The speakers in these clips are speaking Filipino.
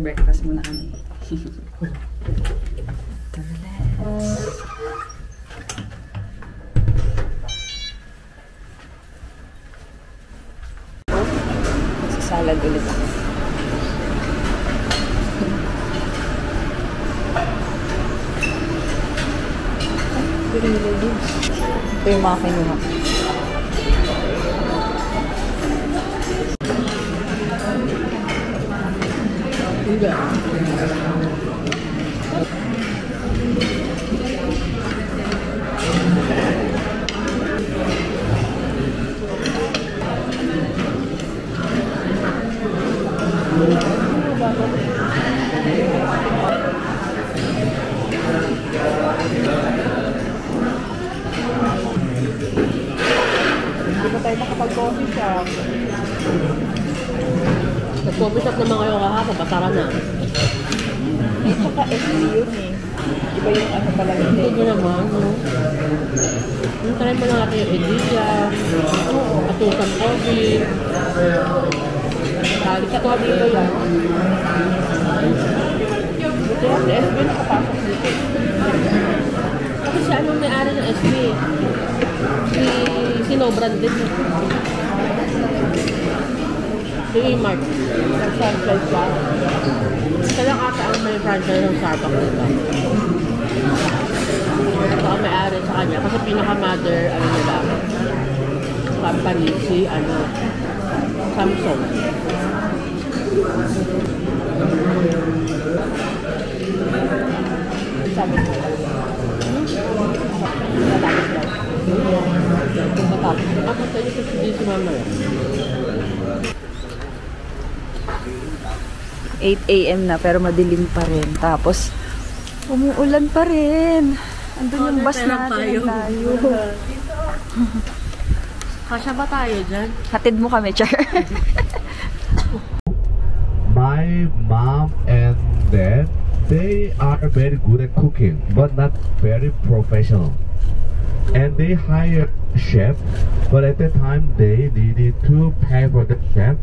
Breakfast muna kami. Sa salad ulit ako. Ito yung mga kinuha. Hindi pa tayo nakapag-coffee shop. Nag-coffee shop naman kayo kahapon, basara na. Eh, saka SB yun eh. Iba yung ano pala yun eh. Hindi naman, no? Try mo na natin yung Edisha, Atusan Coffee. Sa coffee ko yan. Buti yung SB nakapasok dito. Kasi siya anong may-ari ng SB? Si Nobrand din. Si Mark. Nag-franchise ba? Kaya kata ang may franchise ng Starbucks dito. So, ang may-ari sa kanya. Kasi pinaka-mother, ano nila, company, si, Samsung. Sabi ko. Natapos daw. Kung matapos. Ako sa inyo si Mama. 8 AM na pero madilim pa rin. Tapos, umuulan pa rin. Andun yung bus natin. Tayo. Kasya ba tayo dyan? Hatid mo kami, Char. My mom and dad, they are very good at cooking, but not very professional. And they hired a chef, but at that time they needed to pay for the chef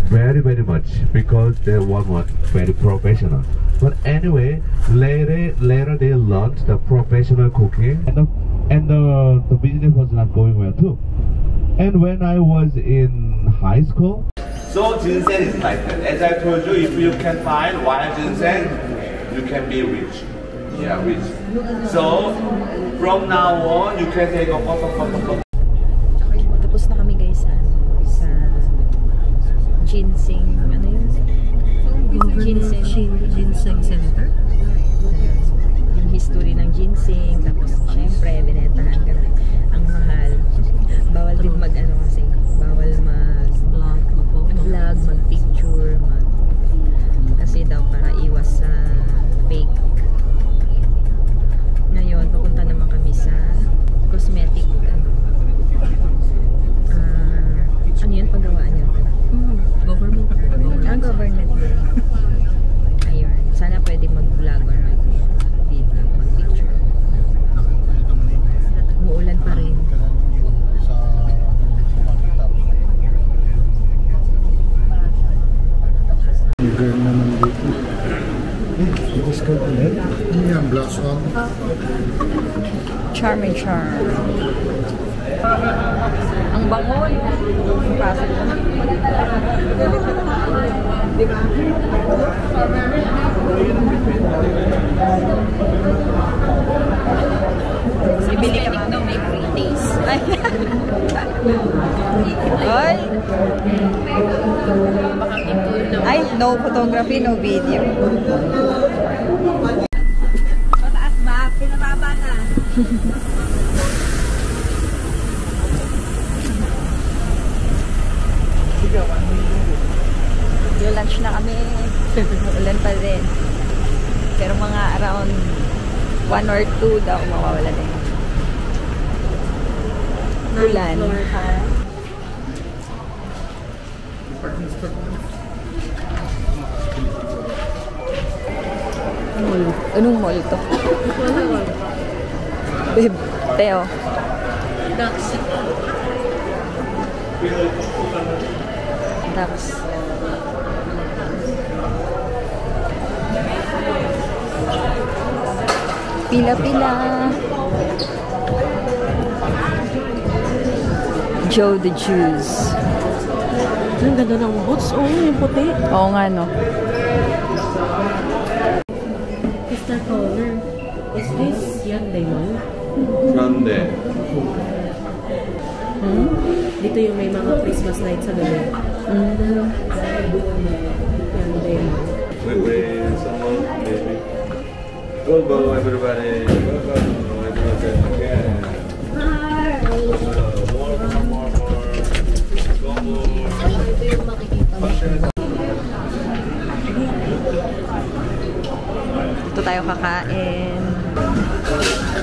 very much because they were not very professional. But anyway, later they learned the professional cooking, and the business was not going well too. And when I was in high school, so ginseng is like that. As I told you, if you can find wild ginseng, you can be rich. Yeah, rich. So from now on, you can take a photo. Tapos na kami guys sa ginseng, ano yun? Ginseng Center. Yung history ng ginseng, tapos syempre binentahan kami. Ang mahal. Bawal din mag-ano kasi, bawal mag-vlog, mag-picture, kasi daw para iwas sa fake. Ngayon, papunta naman kami sa cosmetic, ano yun, paggawaan yun? Government. Government din. Ayun. Sana pwede mag-vlog or mag-video, mag-picture. Umuulan pa rin. Girl naman dito. Ito skirt ulit? Hindi ang black swan. Charming charm. Ang bango. Yung pasok ko. Diba? Ibili ka daw may free. taste. Ay. Ay, no photography, no video. Mataas ba? Pinababa na. Yung lunch na kami. Ulan pa rin. Pero mga around 1 or 2 daw mawawala din. Ulan. Mall. Anong mall to? Babe, Teo. Ducks. Ducks. Pila-pila. Joe the Juice. Ang ganda ng boots. Oo, yung puti. Oo nga, no? Crystal color. Is this Hyundai Mall? Hyundai. Dito yung may mga Christmas lights sa gabi. Hyundai Mall. Maybe someone, maybe. Go, go, everybody. Go, go, everybody. Yeah. More. Go, more. Ito yung makikita mo. Dito tayo kakain.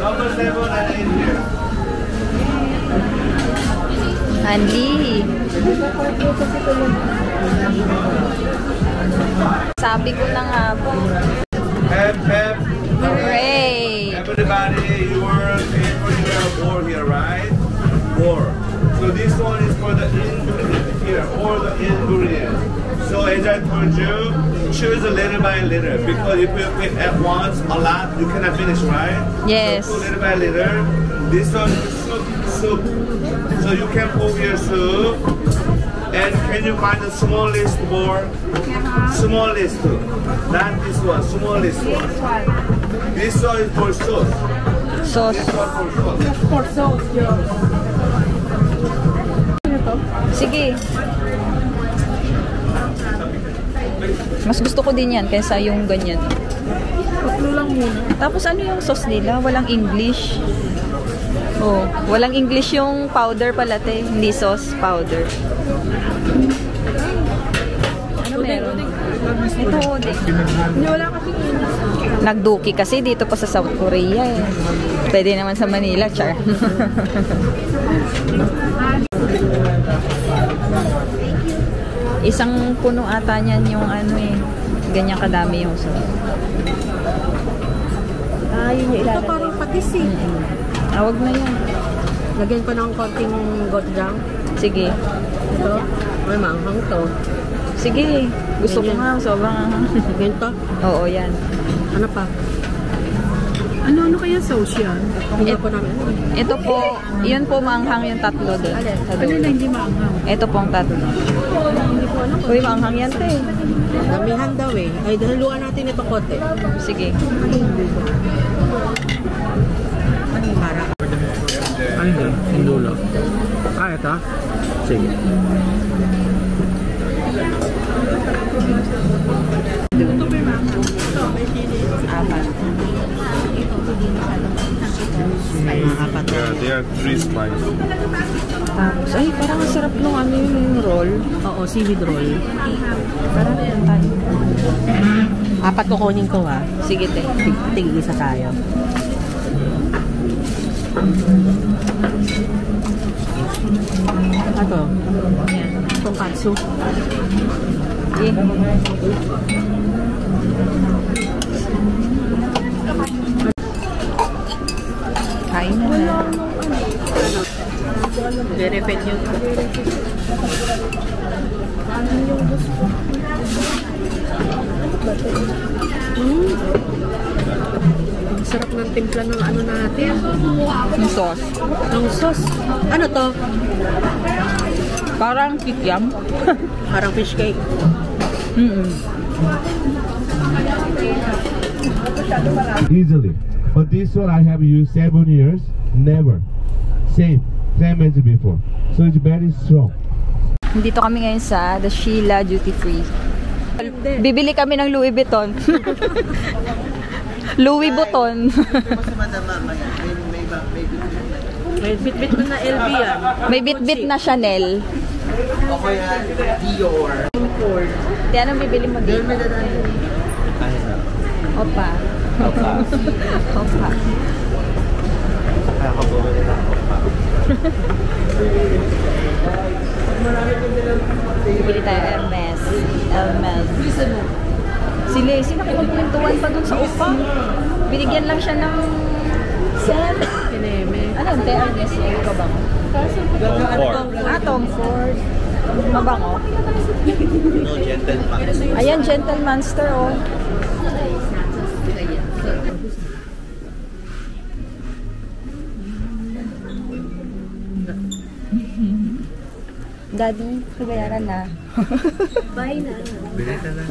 Number 7 and 8 here. Andy. Sabi ko na nga po. Hep, hep. Hooray! Everybody, you were paying for your board here, right? Board. So this one is for the ingredient here, or the ingredient. So as I told you, choose little by little, because if you pick at once a lot, you cannot finish, right? Yes. So little by little. This one is soup. So you can pour your soup. And can you find the smallest board? Smallest. Not this one, smallest one. This one is for sauce. Sauce. This one for sauce. For sauce, yun. Sige. Mas gusto ko din yan kaysa yung ganyan. Tatlo lang muna. Tapos ano yung sauce nila? Walang English. Oh, walang English yung powder pala, te. Hindi sauce, powder. Ano meron? Ito, uding. Hindi, wala kasi Nagduki kasi dito pa sa South Korea eh. Pwede naman sa Manila, char. Isang puno ata niyan yung ano eh. Ganyan kadami yung sauce. yun yung ilalagay. Ito parang patis eh. Awag na yan. Lagyan ko ng konting gochujang. Sige. Ito. Ay, maanghang to. Sige. Gusto ko nga. Sobrang Ganito? Oo, yan. Ano pa? Ano kaya sauce yan? Ito po, yun po maanghang yung tatlo doon. Ano na hindi maanghang? Ito pong tatlo. Uy, maanghang yan, te. Damihan daw eh. Ay, haluan natin ito kote. Sige. Para. Ano yun? Yung dulo. Ito? Sige. Apat. Apat. Yeah, they are 3 spices. Tapos, ay, parang masarap nung ano yung roll. Oo, seaweed roll. Parang yan tayo. Apat kukunin ko ha. Sige, te. Tig-isa tayo. Ito. Tonkatsu. Sige. Kain na na. Verepet yun. Sarap ng timpla ng ano natin. Yung sauce. Ng sauce. Ano to? Parang kikiam. Parang fish cake. Easily. But this one I have used 7 years, never. same as before. So it's very strong. Dito kami ngayon sa The Sheila Duty Free. Bibili kami ng Louis Vuitton. Louis Vuitton. May bit-bit mo na LV yan. May bit-bit na Chanel. Ako yan, Dior. Di, anong bibili mo dito? Opa. Opa. Opa. Bibili tayo Hermes. Hermes. Si Lacey nakikipagpintuan pa dun sa Opa. Binigyan lang siya ng set. Ano yung Hermes? Ikaw ba mo? Tom Ford. Mabango? No, gentleman. Ayan, Gentlemanster, oh. Daddy, bayaran na. Bye na. Bilita na.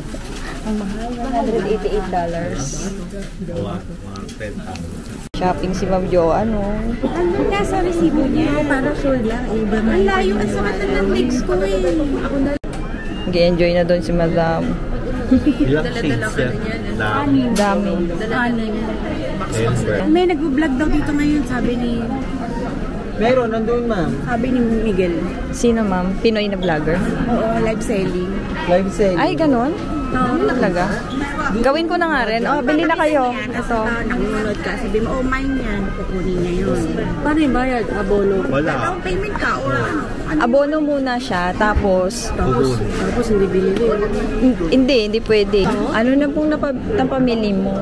Ang mahal, $188. Shopping si Ma'am Jo, ano? Ano nga sa resibo niya? Para sure lang, iba na. Ang layo, ang sakit ng legs ko eh. Ako na. Nag-enjoy na doon si Madam. Ilang shades yan? Dami. May nag-vlog daw dito ngayon, sabi ni... Meron, nandun ma'am. Sabi ni Miguel. Sino, Ma'am? Pinoy na vlogger? Oo, live selling. Live selling. Ay, ganun? Talaga? Gawin ko na nga rin. Oh, bili na kayo. Ito. Nangungulod ka. Sabi mo, oh, mine yan. Kukunin niya yun. Paano yung bayad? Abono? Wala. Down payment ka or ano? Abono muna siya, tapos... Tapos hindi binili. Hindi pwede. Ano na pong napamili mo?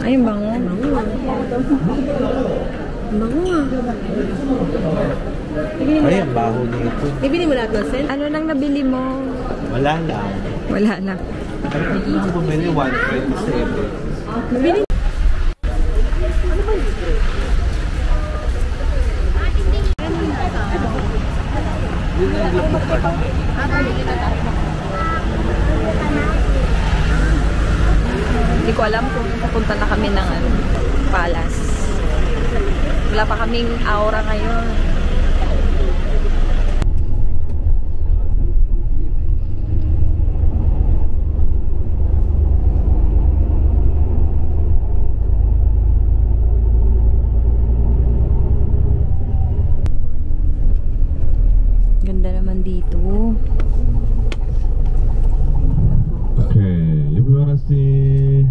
Ay, bango. Bango nga. Ay, ang baho nito. Ibili mo lahat ng set? Ano nang nabili mo? Wala lang. Wala na. Ang bumili 127. Bili. Hindi ko alam kung pupunta na kami ng palace. Wala pa kaming aura ngayon. Ganda naman dito. Okay, if you wanna see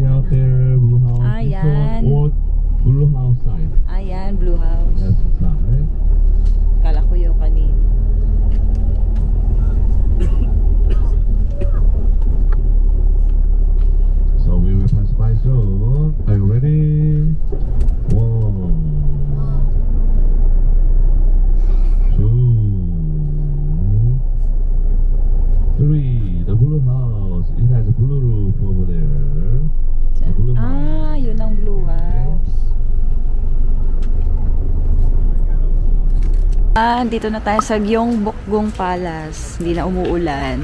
out there, blue house. Ayan. Or blue house side. Ayan, Blue House. That's the side. Kala ko yung kanina. So we will pass by soon. Are you ready? 1, 2, 3. The blue house. It has a blue roof over there. The blue house. Ah, yun ang Blue House. Dito na tayo sa Gyeongbokgung Palace. Hindi na umuulan.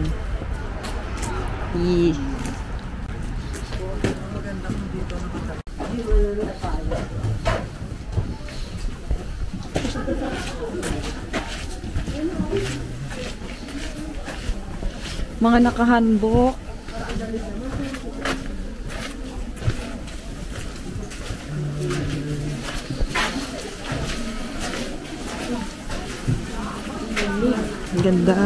Mga nakahanbok. Ganda.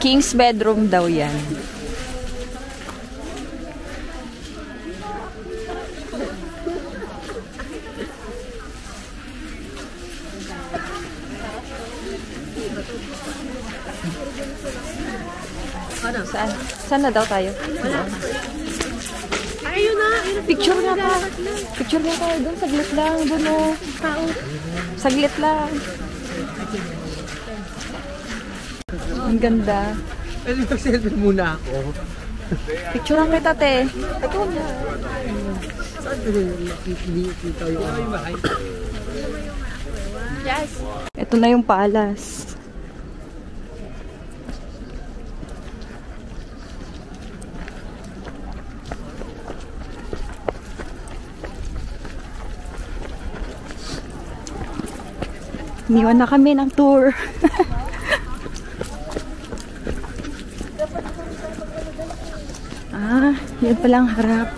King's bedroom daw yan. Saan? Saan na daw tayo? Ayun na. Picture nga pa. Picture nga tayo doon. Saglit lang. Doon o. Saglit lang. Ang ganda. Pwede mag-selfie muna ako. Picturean kita, te. Ito na. Saan ko nakikita yung Yes. Ito na yung palace. Iniwan na kami ng tour. Yan palang harap.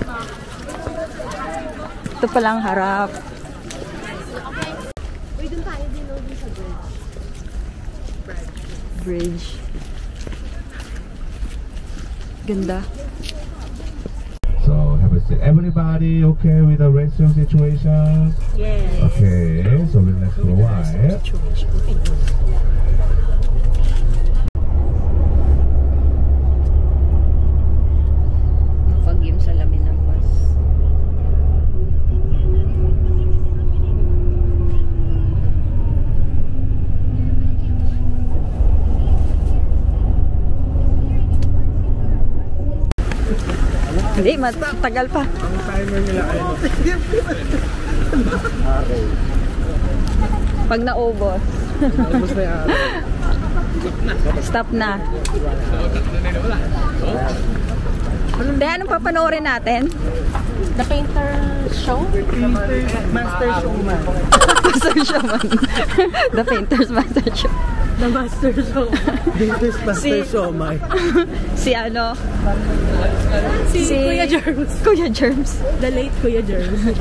Ito palang harap. Uy, dun tayo din sa Bridge. Ganda. So, have a seat. Everybody okay with the restroom situation? Yes. Okay, so relax for a while. Mapag-game sa lamin ng bus. Hindi, matagal pa. ang timer nila ay Pag naubos. Ubus na yung araw. Stop na. Hindi, anong papanoorin natin? The Painter Show? Master Showman. Master Showman. The Painter's Master Show. The Master Show. Painter's Master Showman. Si ano? Si Kuya Germs. Kuya Germs. The late Kuya Germs.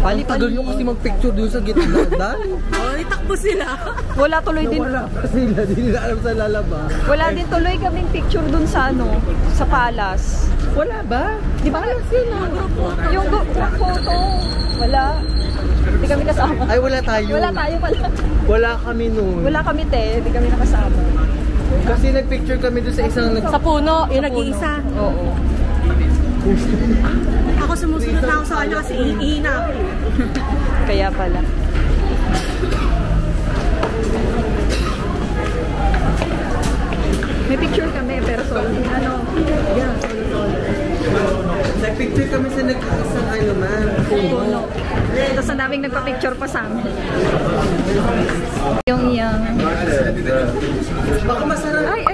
Ang tagal nyo kasi mag-picture doon sa gitna. Oh, itakbo sila. Wala tuloy din. Wala pa sila. Di nila alam sa lalabas. Wala din tuloy kaming picture dun sa ano, sa palace. Wala ba? Di ba? Yung photo. Wala. Hindi kami kasama. Ay, wala tayo. Wala tayo pala. Wala kami noon. Wala kami, te. Hindi kami nakasama. Kasi nag-picture kami doon sa isang Sa puno, yung nag-iisa. Oo. Ako sumusunod na ako sa kanya kasi ihina. Kaya pala. May picture kami, pero solo. Ano? Yeah, nag-picture kami sa nag-iisang ano man. Puno. Tapos ang daming nagpa-picture pa sa amin. Yung Baka masarap. Ay!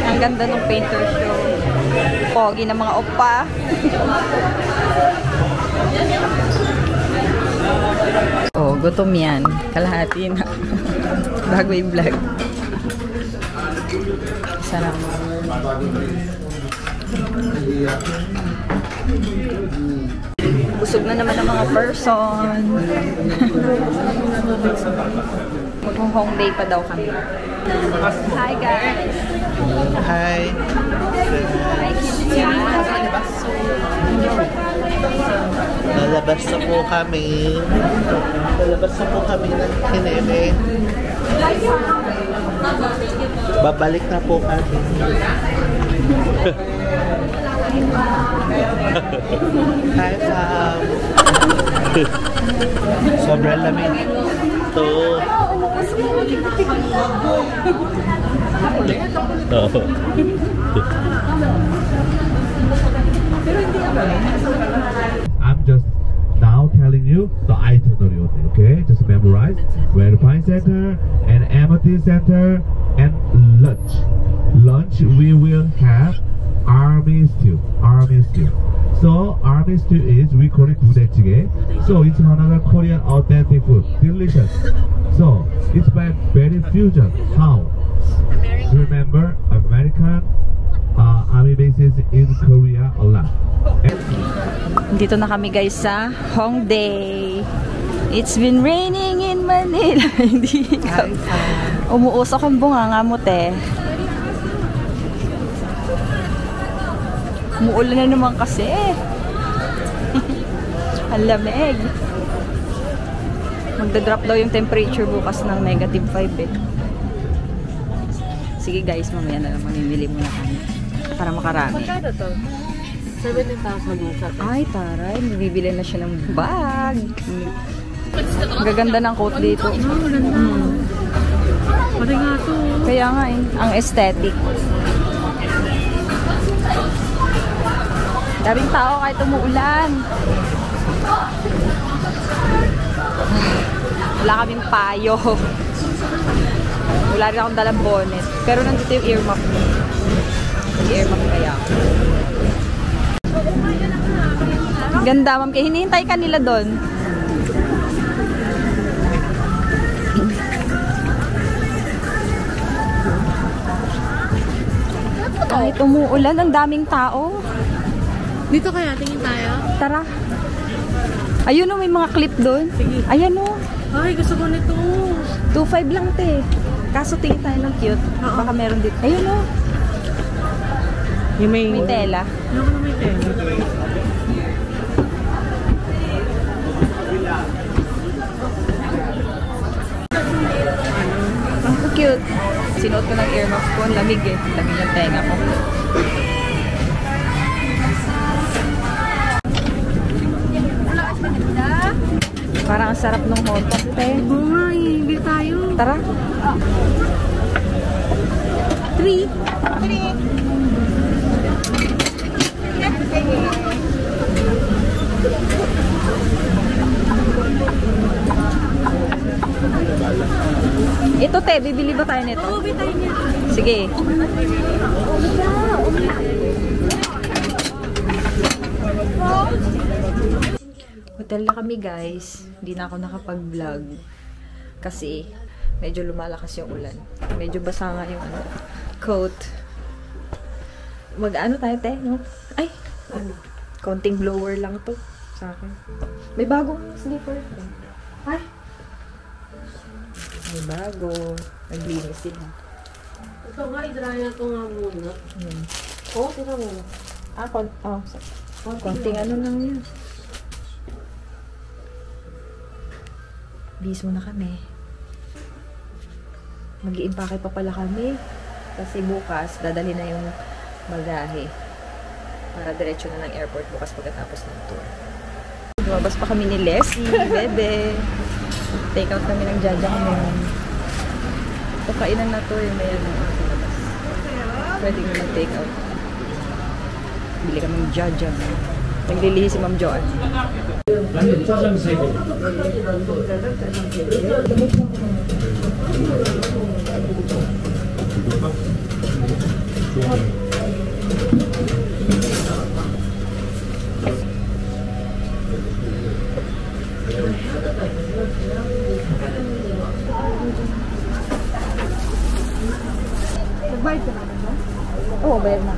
Ang ganda ng painter show. Pogi ng mga opa. Oh, gutom yan. Kalahati na. Bago yung vlog. Sarap. Busog na naman ang mga person. Mag-home day pa daw kami. Hi guys! Hi. Hi Kitty! Lalabas na po kami. Lalabas na po kami ng kineme. Babalik na po kami. Hi, Sam. Sobrang lamig. Ito. I'm just now telling you the itinerary of it, okay? Just memorize Verifying Center and Amity Center and lunch. Lunch we will have army stew. So army stew is, we call it budae-jjigae. So it's another Korean authentic food. Delicious. So it's by very fusion. How? Remember American army bases in Korea a lot. Dito na kami guys sa Hongdae. It's been raining in Manila. Hindi ka. Umuusok ang bunganga mo, te. Umuulan na naman kasi. Ang lamig. Magda-drop daw yung temperature bukas ng -5 eh. Sige guys, mamaya na lang mamimili muna kami. Para makarami. Magkano to? 70,000 yung sa Ay, taray. Bibili na siya ng bag. Ang gaganda ng coat dito. Maganda. Pati nga to. Kaya nga eh, ang aesthetic. Daming tao kahit umuulan. Wala kaming payo. Wala rin akong dalang bonnet. Pero nandito yung earmuff. Earmuff kaya. Ganda, ma'am. Kaya hinihintay ka nila doon. Kahit umuulan, ang daming tao. Dito kaya, tingin tayo. Tara. Ayun o, may mga clip doon. Ayan o. Ay, gusto ko nito. 2.5 lang, te. Kaso tingin tayo ng cute. Baka meron dito. Ayun o. Yung may tela. Ayoko na may tela. Ang cute. Sinuot ko ng earmuffs ko. Ang lamig eh. Lamig ng tenga ko. Parang ang sarap ng hotdog, te. Oo nga, hindi tayo. Tara. 3. Ito, te. Bibili ba tayo nito? Oo, tayo niya. Sige. Hotel na kami, guys. Hindi na ako nakapag-vlog. Kasi, medyo lumalakas yung ulan. Medyo basa nga yung coat. Mag-ano tayo, te? No? Ay! Konting blower lang to sa akin. May bagong slipper. Ay! May bago. Naglinis sila. Ito nga, i-dryer ko nga muna. Oh, tira mo. Konting ano lang yun. Bis muna kami. Mag-iimpake pa pala kami. Kasi bukas, dadali na yung bagahe. Para diretso na ng airport bukas pagkatapos ng tour. Lumabas pa kami ni Leslie, bebe. Take out kami ng jajang ngayon. Ito, kainan na to yung may ano sa labas. Pwede nga mag-take out. Bili kami ng jajang. Naglilihi si Ma'am Joanne. Nagbayad ka naman ba? Oo, bayad na.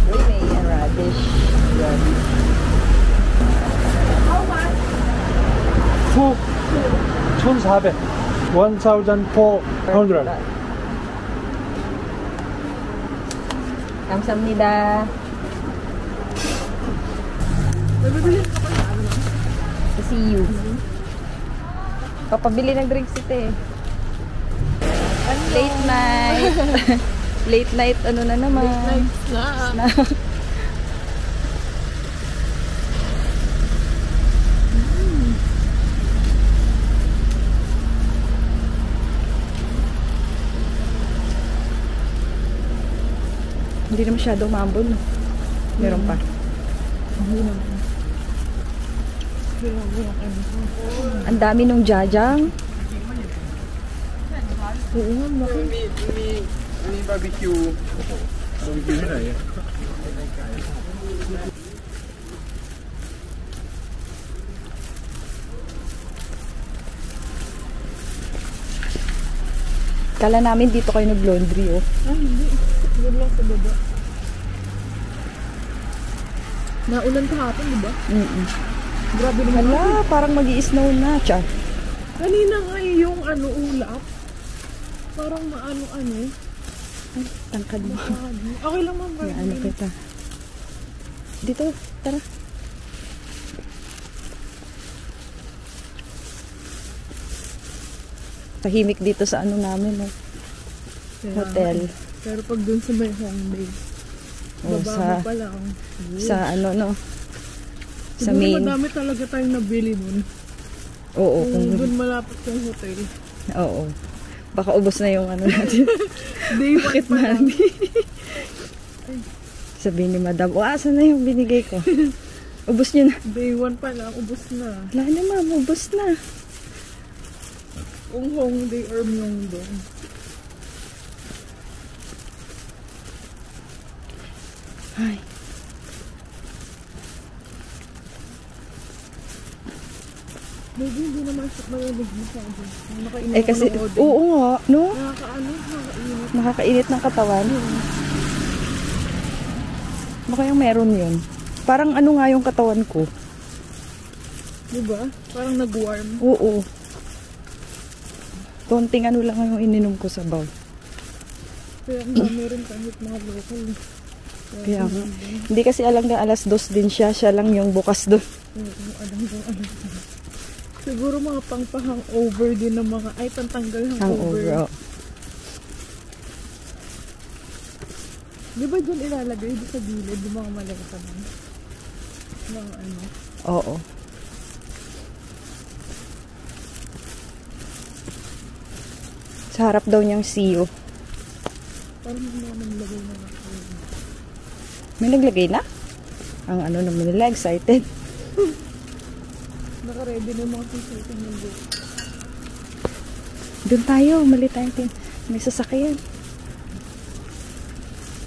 May radish. Yan. 1,400. 1,400. 감사합니다. See you. Papabili ng drinks ito eh. Late night. Late night ano na naman. Late night na. Hindi na masyado umambon. Meron pa. Ang dami nung jajang. Oo nga, may barbecue. Barbecue na eh. Kala namin dito kayo nag-laundry, oh. Ah, hindi. Doon lang sa baba. Naulan kahapon, di ba? Grabe naman. Hala, parang mag-i-snow na, tsa. Kanina nga yung ulap. Parang maano-ano. Ay, tangkad mo. Okay lang, ma'am. Ano kita. Dito, tara. Tahimik dito sa ano namin, oh. Hotel. Pero pag dun sa may Hongdae, Oh, baba pa lang. sa ano, no? Sa Siguro main. madami talaga tayong nabili nun. Oo. Doon malapit yung hotel. Oo. Baka ubos na yung ano natin. Bakit mami? Sabihin ni madam, asan na yung binigay ko? Ubos nyo na. Day 1 pa lang, ubos na. Wala na ma'am, ubos na. Kung Hongdae or Myeongdong. Ay. Maybe hindi naman siya mayalig masyado. Eh kasi, oo nga, no? Nakakainit. Nakakainit ng katawan. Baka yung meron yun. Parang ano nga yung katawan ko. Diba? Parang nag-warm. Oo. Konting ano lang yung ininom ko sa bowl. Kaya nga meron kahit mga local. Kaya nga. Hindi kasi alam na alas 2 din siya. Siya lang yung bukas doon. Siguro mga pang-hangover din ng mga, ay pantanggal hangover. Oh. Di ba dyan ilalagay doon sa gilid yung mga malagatan ng ano? Oo. Sa harap daw niyang CEO. Parang hindi naman naglagay na ako. May naglagay na? Ang ano naman nila, excited. Naka-ready na yung mga t-shirt ng book. Doon tayo, mali tayo. May sasakyan.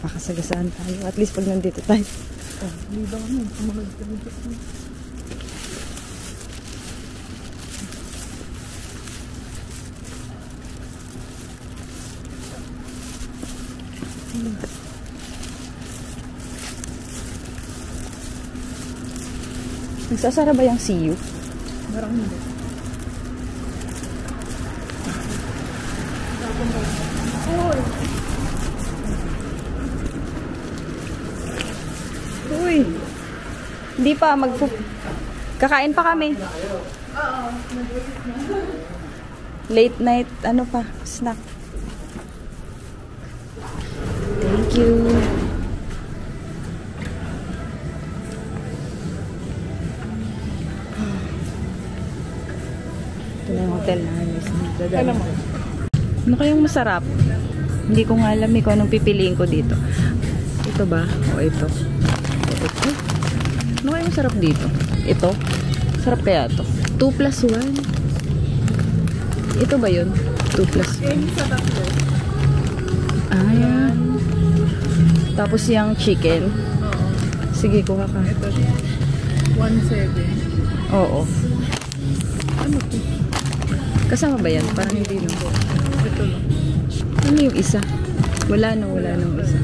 Makasagasaan tayo. At least pag nandito tayo. Oh, hindi ba kami? Sumunod kami dito. Nagsasara ba yung CU? Marang hindi. Uy! Hindi pa, kakain pa kami. Late night, ano pa, snack. Thank you. Ito na yung hotel namin. Alam mo? Ano kayong masarap? Hindi ko nga alam kung anong pipiliin ko dito. Ito ba? O ito? Ito? Ano kayong masarap dito? Ito? Sarap kaya ito? 2+1? Ito ba yun? 2+1? Sa tatlo. Ayan. Tapos yung chicken. Oo. Sige, kuha ka. Ito. 1.7. Oo. Ano ito? Kasama ba yan? Parang hindi, no? Ito lang. Ano yung isa? Wala nung isa.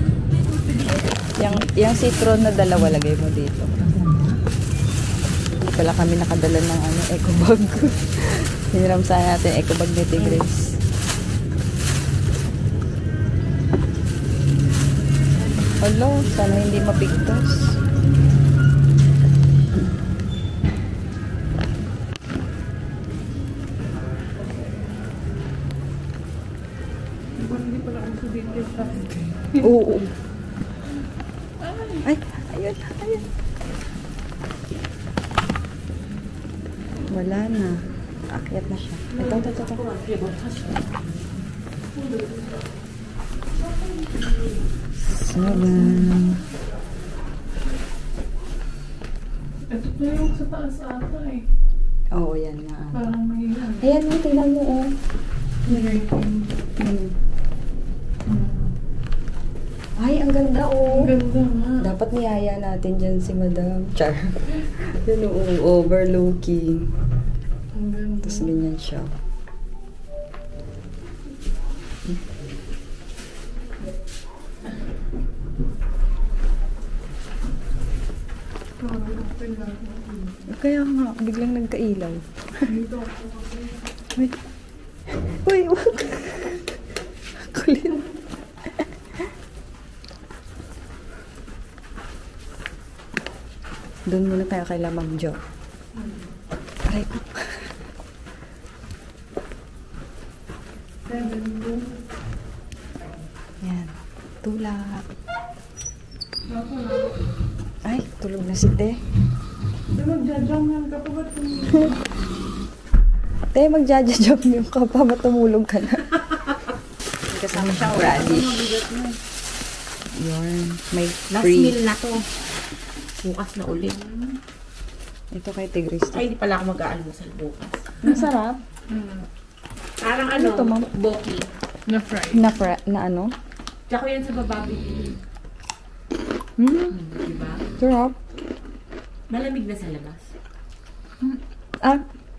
Yung citron na dalawa, lagay mo dito. Hindi pala kami nakadala ng eco bag. Hiniram sana natin eco bag ni Tigres. Hello, sana hindi mapigtos. Hindi pala ako dito sa Oo. Ay, ayun. Wala na. Akyat na siya. Ito. Saban. Ito na yung sa taas ata eh. Oo, yan nga. Parang may Ayan, tingnan mo, oh. Ay, ang ganda, oh. ganda nga. Dapat niyaya natin dyan si Madam. Char. Yun, oh, overlooking. Ang ganda. Tapos ganyan siya. Kaya nga, biglang nagkailaw. Uy. Uy, wag. Kulit. Doon muna tayo kay Lamang Jo. Aray ko. Yan. Tulak. Ay, tulog na si Te. Magja-jam yan ka pa ba? Tayo magja-job niyo ka pa, matumulog ka na. Kasama siyang radish. Yun. May Last free. meal na to. Bukas na ulit. Ito kay Tigris. Ay, hindi pala ako mag-aalmusal bukas. Masarap. Parang Ano to, ma'am? Boki. Na fry. Na ano? Tsaka yan sa bababi. Diba? Sarap. Malamig na sa labas.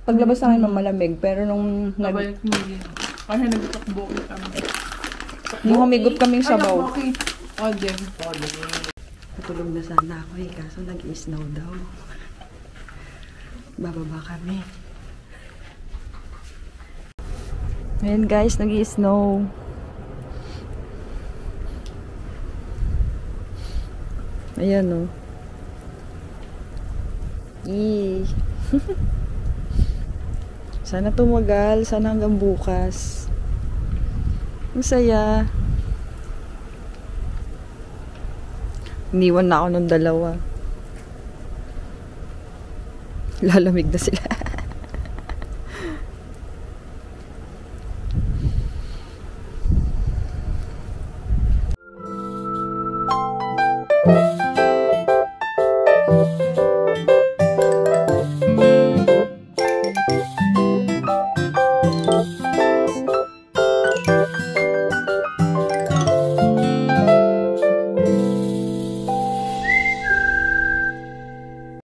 Paglabas namin malamig, pero nung Kasi nagtakbo kami. nung humigop kaming sabaw. Order. Patulog na sana ako kaso nag-snow daw. Bababa kami. Ayan guys, nag-snow. Ayan o. Sana tumagal, sana hanggang bukas. Ang saya. Iniwan na ako ng dalawa. Lalamig na sila.